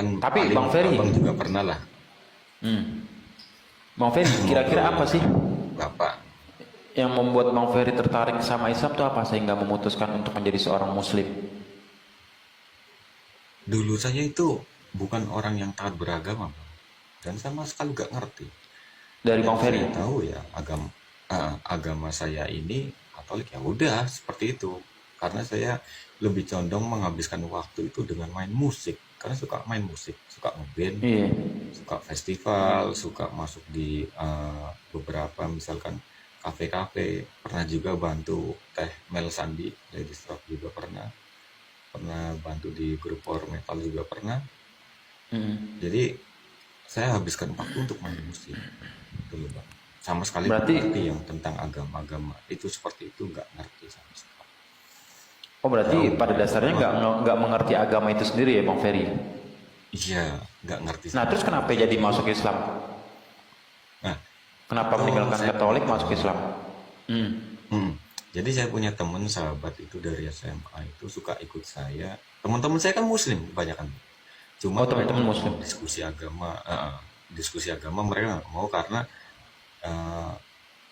kan Tapi paling Bang Ferry, abang juga pernah lah. hmm, Bang Ferry, kira-kira Ngobrol apa sih bapak. yang membuat Bang Ferry tertarik sama Islam tuh apa sehingga memutuskan untuk menjadi seorang Muslim? Dulu saya itu bukan orang yang taat beragama, Bang. Dan sama sekali gak ngerti. Dari Yang Bang Ferry? saya tahu ya agama saya ini Katolik, ya udah seperti itu. Karena saya lebih condong menghabiskan waktu itu dengan main musik. Karena suka main musik, suka ngeband, Iya. suka festival, suka masuk di beberapa misalkan kafe-kafe. Pernah juga bantu Teh Mel Sandi, Ladies Rock juga pernah. Pernah bantu di grup power metal juga pernah. Hmm. Jadi saya habiskan waktu untuk main musik dulu, Bang. Sama sekali nggak Berarti, ngerti yang tentang agama-agama itu seperti itu, nggak ngerti sama sekali. oh berarti Jauh pada dari dasarnya agama. nggak mengerti agama itu sendiri ya Bang Ferry? Iya, nggak ngerti Nah sama terus sekali. kenapa jadi masuk Islam? Nah, Kenapa itu meninggalkan saya punya Katolik masuk teman. Islam? Hmm. Jadi saya punya teman sahabat itu dari SMA itu suka ikut saya. Teman-teman saya kan Muslim kebanyakan. Cuma Oh mereka teman-teman nggak Muslim. mau diskusi agama mereka nggak mau karena eh,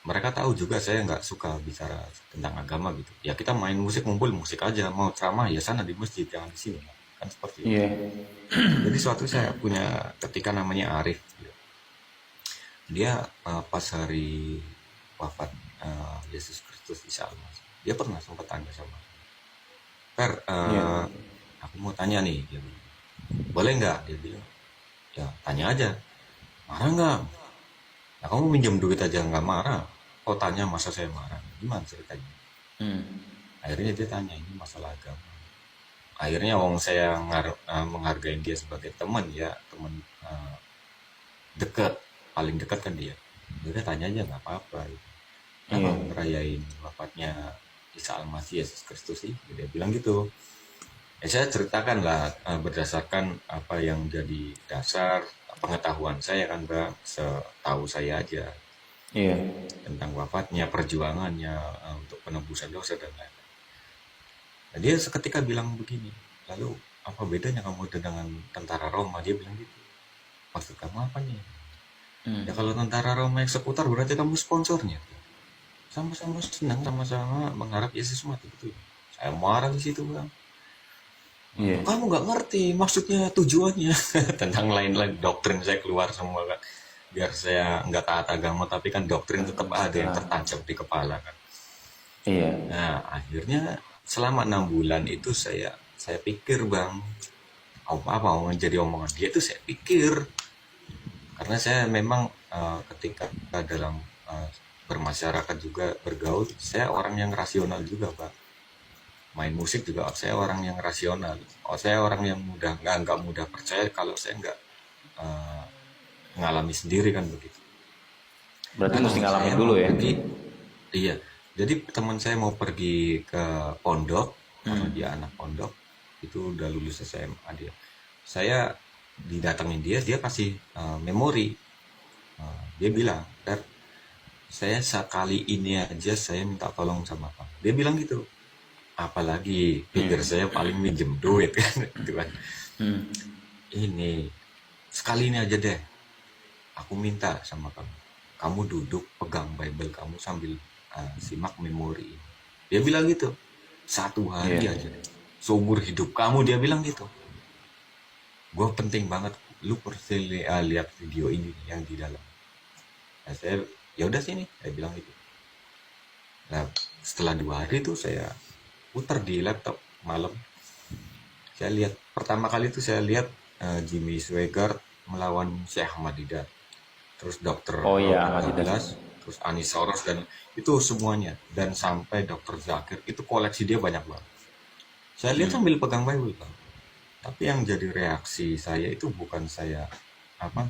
mereka tahu juga saya nggak suka bicara tentang agama gitu. Ya kita main musik, ngumpul musik aja, mau ceramah ya sana di masjid, jangan di sini. Kan seperti itu. Iya. Jadi suatu saya punya ketika namanya Arif, dia pas hari wafat Yesus Kristus Isa Al-Masih, dia pernah sempat tanya sama saya, Per, Iya. aku mau tanya nih, dia bilang, boleh nggak? Dia bilang, ya tanya aja, marah nggak? Nah, kamu minjem duit aja nggak marah, kau tanya masa saya marah? Gimana ceritanya? Hmm. Akhirnya dia tanya ini masalah agama. Akhirnya wong saya menghargai dia sebagai teman ya, teman dekat, paling dekat kan dia. Dia udah tanya aja nggak apa-apa. Gitu. Kenapa Iya. ngerayain wafatnya Isa Al-Masih Yesus Kristus sih? Dia bilang gitu. Ya saya ceritakan lah berdasarkan apa yang jadi dasar pengetahuan saya kan, Bang, setahu saya aja Iya. tentang wafatnya, perjuangannya untuk penebusan dosa dan lain-lain. Nah, dia seketika bilang begini, lalu apa bedanya kamu dengan tentara Roma? Dia bilang gitu. Maksud kamu apa nih? Hmm. Ya kalau tentara Roma eksekutor berarti kamu sponsornya. Sama-sama senang, sama-sama mengharap Yesus mati gitu. Saya marah di situ, Bang. Iya. Kamu nggak ngerti maksudnya, tujuannya tentang lain-lain doktrin saya keluar semua kan. Biar saya nggak taat agama tapi kan doktrin tetap ada yang tertancap di kepala kan. Iya. Nah akhirnya selama 6 bulan itu saya pikir, Bang, apa mau jadi omongan dia itu saya pikir karena saya memang ketika dalam bermasyarakat juga bergaul, saya orang yang rasional juga, Bang. Main musik juga saya orang yang rasional. Saya orang yang nggak mudah percaya kalau saya nggak eh, ngalami sendiri kan begitu. Berarti Nah mesti teman saya ngalamin dulu mau ya. pergi, iya. Jadi teman saya mau pergi ke pondok karena dia anak pondok, itu udah lulus SMA dia. Saya didatengin dia kasih memori. Dia bilang, "Dar, saya sekali ini aja saya minta tolong sama kamu." Dia bilang gitu. Apalagi pikir saya paling minjem duit kan gitu kan. Hmm. Ini sekali ini aja deh, aku minta sama kamu, kamu duduk pegang Bible kamu sambil simak memori ini. Dia bilang gitu, 1 hari Iya. aja deh, seumur hidup kamu, dia bilang gitu. Gue penting banget lu perlu lihat video ini yang di dalam. Nah, saya ya udah sini, saya bilang gitu. Nah setelah 2 hari itu saya putar di laptop malam. Saya lihat pertama kali itu saya lihat Jimmy Swaggart melawan Syekh Ahmad Didat, terus Dr. Oh iya, Robert Ahmad Didat. Douglas, terus Anis Soros dan itu semuanya dan sampai Dr. Zakir itu koleksi dia banyak banget. Saya lihat sambil pegang Bible, Bang. Tapi yang jadi reaksi saya itu bukan saya apa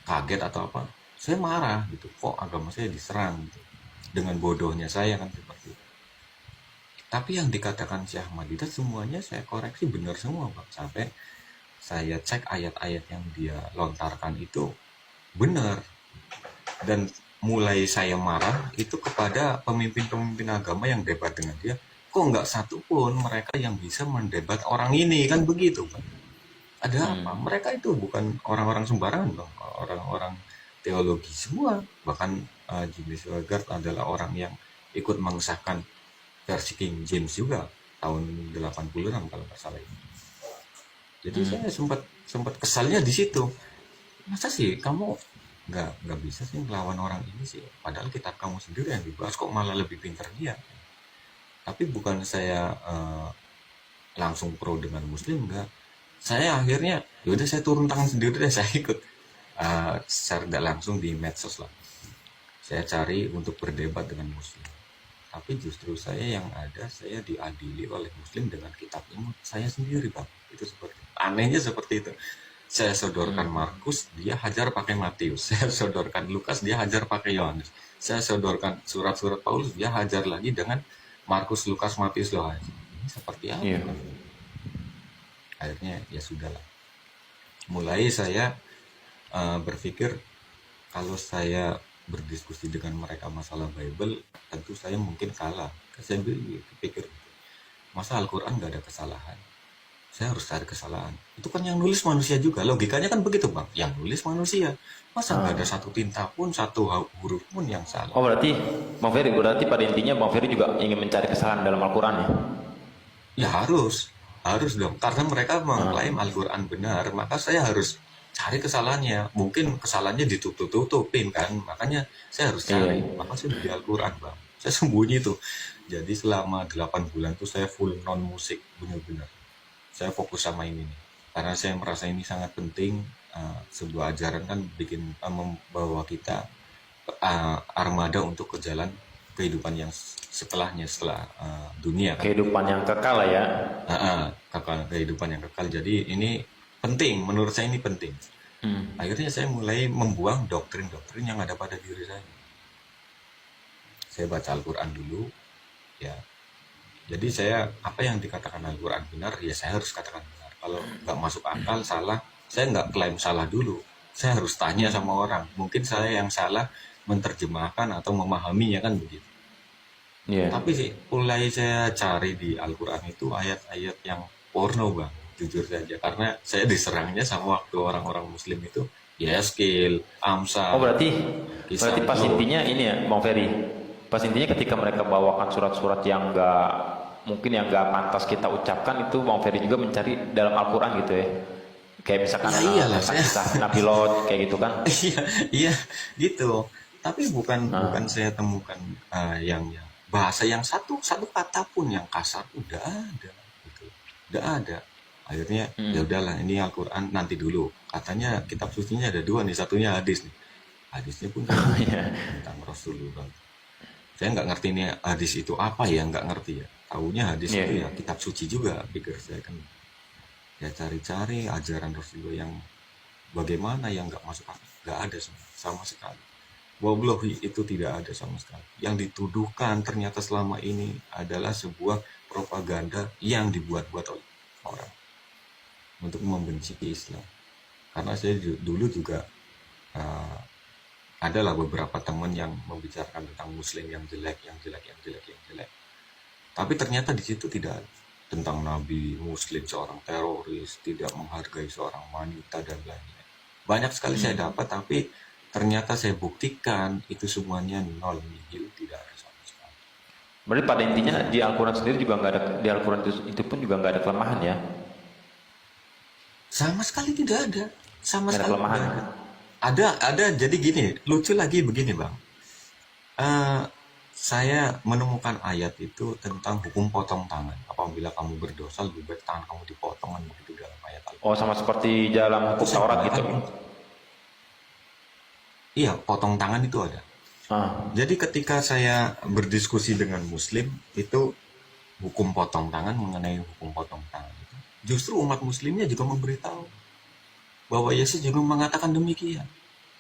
kaget atau apa, saya marah gitu. Kok agama saya diserang gitu. Dengan bodohnya saya kan seperti itu. Tapi yang dikatakan Syekh Ahmad Didat semuanya saya koreksi benar semua, Bang. Sampai saya cek ayat-ayat yang dia lontarkan itu benar. Dan mulai saya marah itu kepada pemimpin-pemimpin agama yang debat dengan dia. Kok nggak satu pun mereka yang bisa mendebat orang ini, kan begitu, Bang. Ada apa? Hmm. Mereka itu bukan orang-orang sembarangan Bang, orang-orang teologi semua. Bahkan Jimmy Swaggart adalah orang yang ikut mengesahkan versi King James juga tahun 80-an kalau nggak salah ini. Jadi Hmm. saya sempat sempat kesalnya di situ. Masa sih kamu nggak bisa sih melawan orang ini sih? Padahal kitab kamu sendiri yang dibahas kok malah lebih pintar dia. Tapi bukan saya langsung pro dengan Muslim, enggak. Saya akhirnya yaudah saya turun tangan sendiri deh, saya ikut secara tidak langsung di medsos lah. Saya cari untuk berdebat dengan Muslim. Tapi justru saya yang ada, saya diadili oleh Muslim dengan kitab imut saya sendiri bang. Itu seperti anehnya seperti itu. Saya sodorkan Hmm. Markus, dia hajar pakai Matius. Saya sodorkan Lukas, dia hajar pakai Yohanes. Saya sodorkan surat-surat Paulus, dia hajar lagi dengan Markus, Lukas, Matius, Yohanes. Ini seperti apa Iya. kan? Akhirnya ya sudahlah. Mulai saya berpikir kalau saya berdiskusi dengan mereka masalah Bible, tentu saya mungkin kalah. Saya pikir, masa Al-Quran nggak ada kesalahan? Saya harus cari kesalahan. Itu kan yang nulis manusia juga. Logikanya kan begitu bang. Yang nulis manusia. Masa nggak ada Ah. satu tinta pun, satu huruf pun yang salah? Oh berarti Bang Ferry, berarti pada intinya Bang Ferry juga ingin mencari kesalahan dalam Al-Quran ya? Ya harus. Harus dong. Karena mereka Ah. mengklaim Al-Quran benar. Maka saya harus cari kesalahannya. Mungkin kesalahannya ditutup-tutupin kan. Makanya saya harus Iya. cari. Maka saya di Al-Quran bang. Saya sembunyi tuh. Jadi selama 8 bulan tuh saya full non musik. Bener-bener. Saya fokus sama ini nih. Karena saya merasa ini sangat penting. Sebuah ajaran kan membawa kita armada untuk ke jalan kehidupan yang setelahnya, setelah dunia kan. Kehidupan yang kekal lah ya. Kehidupan yang kekal. Jadi ini penting, menurut saya ini penting. Hmm. Akhirnya saya mulai membuang doktrin-doktrin yang ada pada diri saya. Saya baca Al-Quran dulu, ya. Jadi saya apa yang dikatakan Al-Quran benar, ya saya harus katakan benar. Kalau nggak masuk akal, salah, saya nggak klaim salah dulu. Saya harus tanya sama orang. Mungkin saya yang salah menerjemahkan atau memahaminya kan begitu. Iya. Tapi sih, mulai saya cari di Al-Quran itu ayat-ayat yang porno bang, jujur saja. Karena saya diserangnya sama waktu orang-orang Muslim itu, Yeskil, Oh Amsal, berarti kisah pas Nuh. intinya ini ya Bang Ferry. Pas intinya ketika mereka bawakan surat-surat yang enggak mungkin yang enggak pantas kita ucapkan itu Bang Ferry juga mencari dalam Al-Quran gitu ya. Kayak misalkan Ya iyalah tentang saya, kisah Nabi Lot kayak gitu kan. iya, iya, gitu. Tapi bukan Nah. saya temukan yang bahasa yang satu satu kata pun yang kasar udah ada, gitu. Udah ada. Akhirnya ya Hmm. udahlah ini Al-Quran nanti dulu. Katanya kitab sucinya ada dua nih, satunya hadis nih. Hadisnya pun saya buka Iya. tentang Rasulullah. Saya nggak ngerti nih hadis itu apa ya, nggak ngerti ya. Taunya hadis Iya. itu ya kitab suci juga, pikir saya kan. Ya cari-cari ajaran Rasulullah yang bagaimana yang nggak masuk akal, nggak ada sama sekali. Wallahi itu tidak ada sama sekali. Yang dituduhkan ternyata selama ini adalah sebuah propaganda yang dibuat-buat oleh orang untuk membenci Islam. Karena saya dulu juga uh, adalah beberapa teman yang membicarakan tentang Muslim yang jelek, yang jelek, yang jelek, yang jelek. Tapi ternyata di situ tidak ada tentang Nabi Muslim seorang teroris, tidak menghargai seorang wanita dan lain-lain. Banyak sekali saya Hmm. dapat, tapi ternyata saya buktikan itu semuanya nol nihil, tidak ada sama sekali. Berarti pada intinya di Al-Quran sendiri juga nggak ada, di Al-Quran itu pun juga nggak ada kelemahan ya. Sama sekali tidak ada, sama Nggak ada sekali kelemahan. tidak ada. Ada, jadi gini, lucu lagi begini bang. Eh, saya menemukan ayat itu tentang hukum potong tangan. Apabila kamu berdosa, lebih baik tangan kamu dipotong kan begitu dalam ayat Oh Al-Quran. sama seperti dalam Itu hukum saya Taurat gunakan gitu. untuk, iya, potong tangan itu ada. Ah. Jadi ketika saya berdiskusi dengan Muslim, itu hukum potong tangan, mengenai hukum potong tangan itu, justru umat Muslimnya juga memberitahu bahwa Yesus juga mengatakan demikian.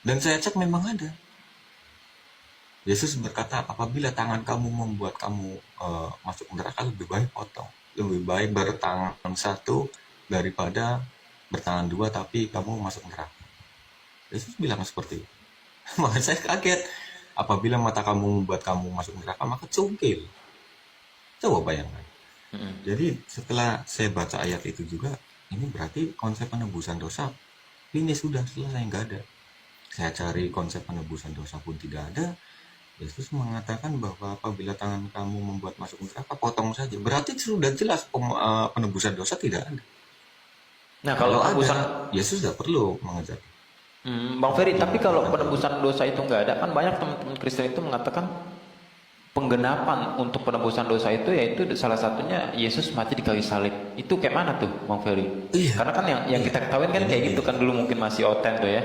Dan saya cek memang ada. Yesus berkata, apabila tangan kamu membuat kamu masuk neraka, lebih baik potong. Lebih baik bertangan satu daripada bertangan dua tapi kamu masuk neraka. Yesus bilang seperti itu. Maka saya kaget. Apabila mata kamu membuat kamu masuk neraka, maka cungkil. Coba bayangkan. Mm-mm. Jadi setelah saya baca ayat itu juga, ini berarti konsep penebusan dosa ini sudah selesai, nggak ada. Saya cari konsep penebusan dosa pun tidak ada. Yesus mengatakan bahwa apabila tangan kamu membuat masuk neraka, potong saja. Berarti sudah jelas penebusan dosa tidak ada. Nah, Kalau kalau penebusan ada, Yesus tidak perlu mengajar. Bang Ferry, tapi kalau Bukan. penebusan dosa itu nggak ada, kan banyak teman-teman Kristen itu mengatakan penggenapan untuk penebusan dosa itu yaitu salah satunya Yesus mati di kayu salib. Itu kayak mana tuh, Bang Ferry? Iya. Karena kan yang Iya. kita ketahuin kan kayak gitu kan, dulu mungkin masih oten tuh ya.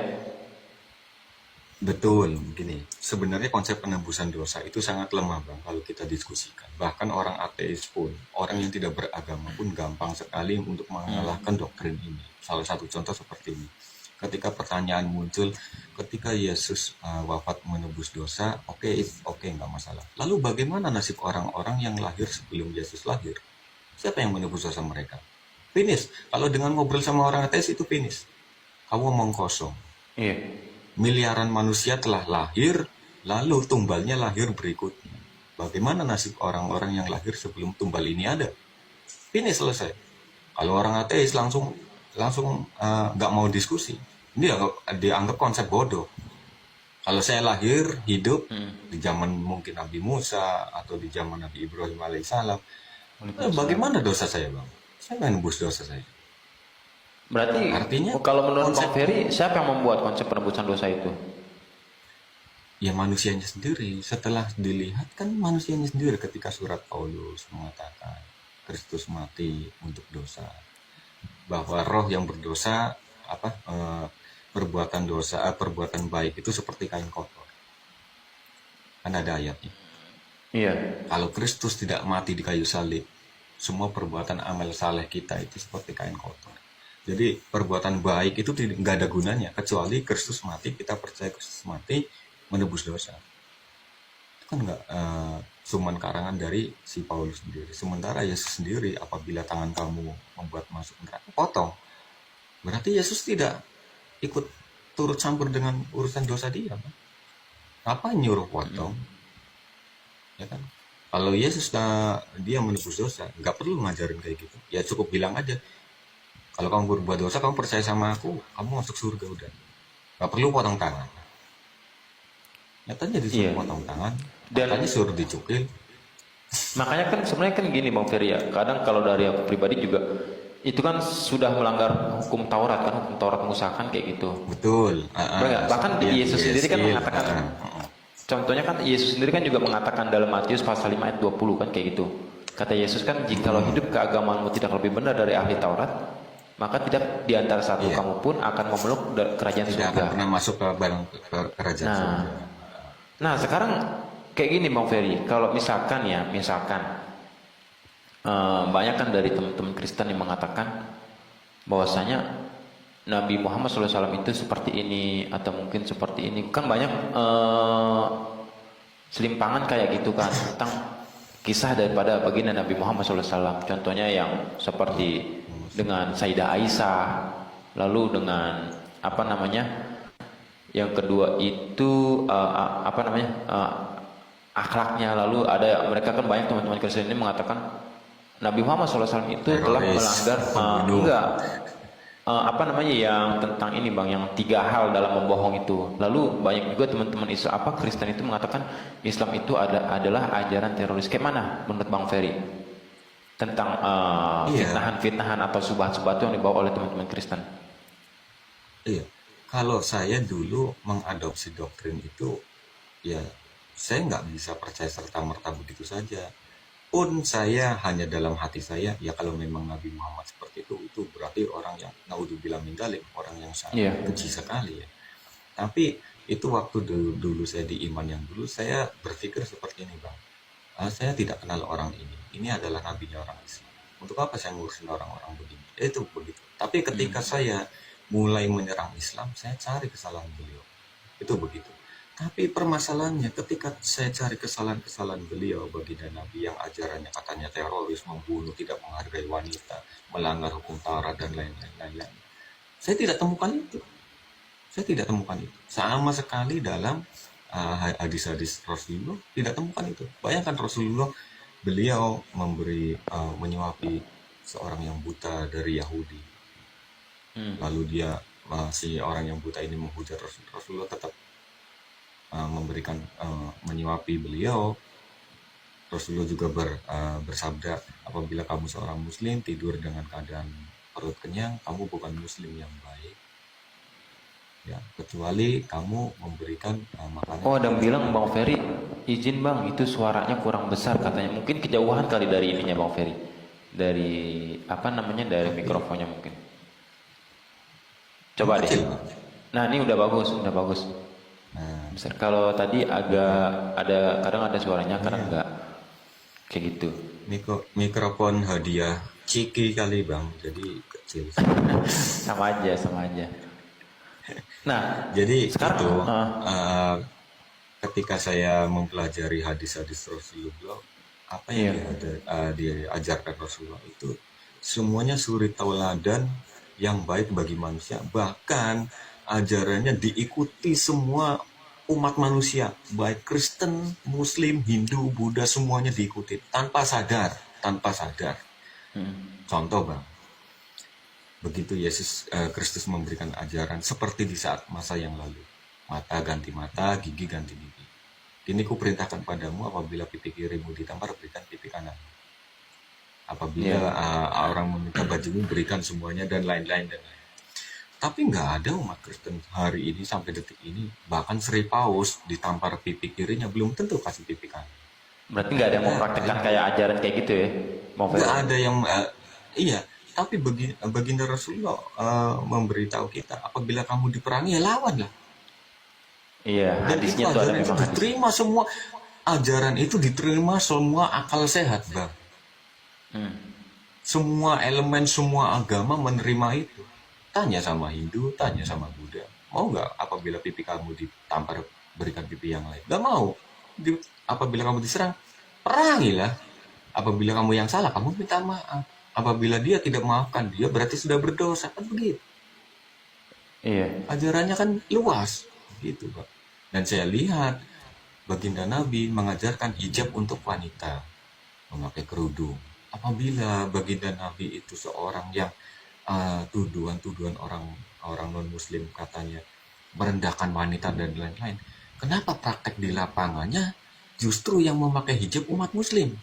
Betul, gini. Sebenarnya konsep penebusan dosa itu sangat lemah, Bang, kalau kita diskusikan. Bahkan orang ateis pun, orang yang tidak beragama pun gampang sekali untuk mengalahkan doktrin ini. Salah satu contoh seperti ini. Ketika pertanyaan muncul, ketika Yesus wafat menebus dosa, oke, nggak masalah. Lalu bagaimana nasib orang-orang yang lahir sebelum Yesus lahir? Siapa yang menebus dosa mereka? Finish. Kalau dengan ngobrol sama orang ateis itu finish. Kamu omong kosong. Iya. Miliaran manusia telah lahir, lalu tumbalnya lahir berikutnya. Bagaimana nasib orang-orang yang lahir sebelum tumbal ini ada? Ini selesai. Kalau orang ateis langsung nggak mau diskusi. Ini dianggap konsep bodoh. Kalau saya lahir, hidup di zaman mungkin Nabi Musa atau di zaman Nabi Ibrahim alaihissalam, bagaimana dosa saya, Bang? Saya nggak nebus dosa saya. Berarti Artinya kalau menurut konsep Bang Ferry, siapa yang membuat konsep penebusan dosa itu? ya manusianya sendiri. Setelah dilihat kan manusianya sendiri ketika surat Paulus mengatakan Kristus mati untuk dosa, bahwa roh yang berdosa perbuatan baik itu seperti kain kotor, kan ada ayatnya. Iya. Kalau Kristus tidak mati di kayu salib, semua perbuatan amal saleh kita itu seperti kain kotor. Jadi perbuatan baik itu nggak ada gunanya kecuali Kristus mati, kita percaya Kristus mati menebus dosa. Itu kan nggak cuman karangan dari si Paulus sendiri. Sementara Yesus sendiri, apabila tangan kamu membuat masuk neraka, potong. Berarti Yesus tidak ikut turut campur dengan urusan dosa dia, kan? Apa nyuruh potong? Ya kan? Kalau Yesus dia menebus dosa, nggak perlu ngajarin kayak gitu. Ya cukup bilang aja, kalau kamu berbuat dosa, kamu percaya sama aku, kamu masuk surga udah. Nggak perlu potong tangan. Nyatanya disuruh Iya. potong tangan, Dan makanya suruh dicukil. makanya kan sebenarnya kan gini Bang Ferry ya. Kadang kalau dari aku pribadi juga itu kan sudah melanggar hukum Taurat kan, hukum Taurat Musa kan kayak gitu. Betul. Benar nggak? Bahkan Yesus sendiri kan mengatakan, contohnya kan Yesus sendiri kan juga mengatakan dalam Matius pasal 5 ayat 20 kan kayak gitu. Kata Yesus kan, jikalau hidup keagamaanmu tidak lebih benar dari ahli Taurat, maka tidak di antara satu Iya. kamu pun akan memeluk kerajaan Tidak surga. akan pernah masuk ke kerajaan Nah, surga. nah sekarang kayak gini Bang Ferry, kalau misalkan banyak kan dari teman-teman Kristen yang mengatakan bahwasanya Nabi Muhammad SAW itu seperti ini atau mungkin seperti ini, kan banyak selimpangan kayak gitu kan tentang kisah daripada baginda Nabi Muhammad SAW. Contohnya yang seperti dengan Sayyidah Aisyah, lalu dengan apa namanya, yang kedua itu akhlaknya. Lalu ada mereka kan banyak teman-teman Kristen ini mengatakan Nabi Muhammad SAW itu telah Teroris, melanggar pembunuh. yang tentang ini Bang, yang 3 hal dalam membohong itu. Lalu banyak juga teman-teman Kristen itu mengatakan Islam itu adalah ajaran teroris. Kayak mana menurut Bang Ferry tentang Iya. fitnahan-fitnahan atau subhat-subhat yang dibawa oleh teman-teman Kristen? Iya, kalau saya dulu mengadopsi doktrin itu, ya saya nggak bisa percaya serta-merta begitu saja. Pun saya hanya dalam hati saya, ya kalau memang Nabi Muhammad seperti itu berarti orang yang naudzubillah min dzalik, orang yang sangat Iya. keji sekali ya. Tapi itu waktu dulu saya di iman yang dulu, saya berpikir seperti ini, Bang. Saya tidak kenal orang ini. Ini adalah nabinya orang Islam. Untuk apa saya ngurusin orang-orang begini? Itu begitu. Tapi ketika saya mulai menyerang Islam, saya cari kesalahan beliau. Itu begitu. Tapi permasalahannya ketika saya cari kesalahan-kesalahan beliau, baginda Nabi yang ajarannya katanya teroris, membunuh, tidak menghargai wanita, melanggar hukum Taurat dan lain-lain. Saya tidak temukan itu. Saya tidak temukan itu. Sama sekali dalam hadis-hadis Rasulullah tidak temukan itu. Bayangkan Rasulullah, beliau menyuapi seorang yang buta dari Yahudi. Hmm. Lalu dia si orang yang buta ini menghujat Rasulullah tetap memberikan menyuapi beliau. Rasulullah juga bersabda, apabila kamu seorang muslim tidur dengan keadaan perut kenyang, kamu bukan muslim yang baik, ya, kecuali kamu memberikan makanan Oh, ada kepada yang bilang seorang Bang yang Ferry, izin Bang, itu suaranya kurang besar katanya. Mungkin kejauhan kali dari ininya Bang Ferry. Dari apa namanya, dari tapi mikrofonnya mungkin. emang Coba deh. kecil Bang. Nah, ini udah bagus, udah bagus. Nah, Besar. Kalau tadi agak mikro ada, kadang ada suaranya, kadang iya, enggak. Kayak gitu. mikrofon hadiah Ciki kali Bang, jadi kecil suaranya. Sama aja, sama aja. Nah, Jadi sekarang itu uh, ketika saya mempelajari hadis-hadis Rasulullah, apa yang iya. diajarkan Rasulullah itu semuanya suri tauladan yang baik bagi manusia. Bahkan ajarannya diikuti semua umat manusia, baik Kristen, Muslim, Hindu, Buddha, semuanya diikuti tanpa sadar, tanpa sadar. Hmm. Contoh bang, begitu Yesus Kristus memberikan ajaran seperti di saat masa yang lalu, mata ganti mata, gigi ganti gigi. Kini kuperintahkan padamu, apabila pipi kirimu ditampar, berikan pipi kanan. Apabila Iya. orang meminta bajumu, berikan semuanya, dan lain-lain dan lain. Tapi nggak ada umat Kristen hari ini sampai detik ini, bahkan Sri Paus ditampar pipi kirinya belum tentu kasih pipi kanan. Berarti nggak ada yang Nggak ada mempraktekkan yang kayak ajaran kayak gitu ya, Bang nggak Ferry? ada yang iya. Tapi baginda Rasulullah memberitahu kita, apabila kamu diperangi ya lawanlah. Iya, Dan itu hadisnya tuh ada ajaran itu memang hadisnya. diterima semua, ajaran itu diterima semua akal sehat bang. Hmm. Semua elemen, semua agama menerima itu. Tanya sama Hindu, tanya sama Buddha, mau nggak apabila pipi kamu ditampar, berikan pipi yang lain? Nggak mau. Apabila kamu diserang, perangilah. Apabila kamu yang salah, kamu minta maaf. Apabila dia tidak maafkan, dia berarti sudah berdosa, kan begitu. Iya. Ajarannya kan luas, gitu Pak. Dan saya lihat baginda Nabi mengajarkan hijab untuk wanita, memakai kerudung. Apabila baginda Nabi itu seorang yang tuduhan-tuduhan orang orang non Muslim katanya merendahkan wanita dan lain-lain, kenapa praktek di lapangannya justru yang memakai hijab umat Muslim?